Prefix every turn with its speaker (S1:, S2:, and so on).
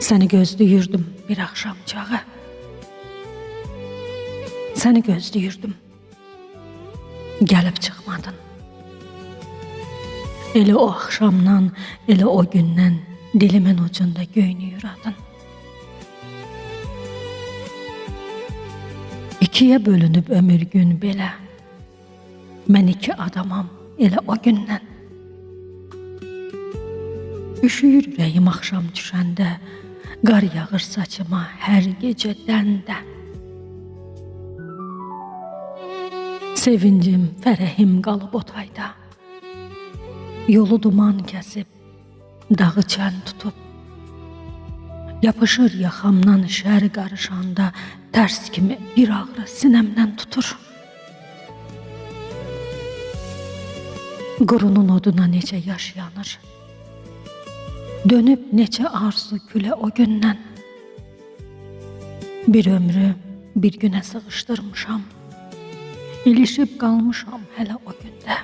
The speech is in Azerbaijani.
S1: Səni gözləyirdim bir axşam çağı. Səni gözləyirdim. Gəlib çıxmadın. Elə o axşamdan, elə o gündən dilimin ucunda göynüyür adın. İkiyə bölünüb ömür gün belə. Mən iki adamam elə o gündən. Üşüyür ürəyim axşam düşəndə, qar yağır saçıma hər gecədən də. Sevincim, fərəhim qalıb otayda. Yolu duman kəsib, dağı çən tutub. Yapışır yaxamdan şər qarışanda, tərs kimi bir ağrı sinəmdən tutur. Qurunun oduna necə yaş yanır. Dönüb neçə arzu gülə o gündən. Bir ömrü bir günə sığışdırmışam. İlişib qalmışam hələ o gündə.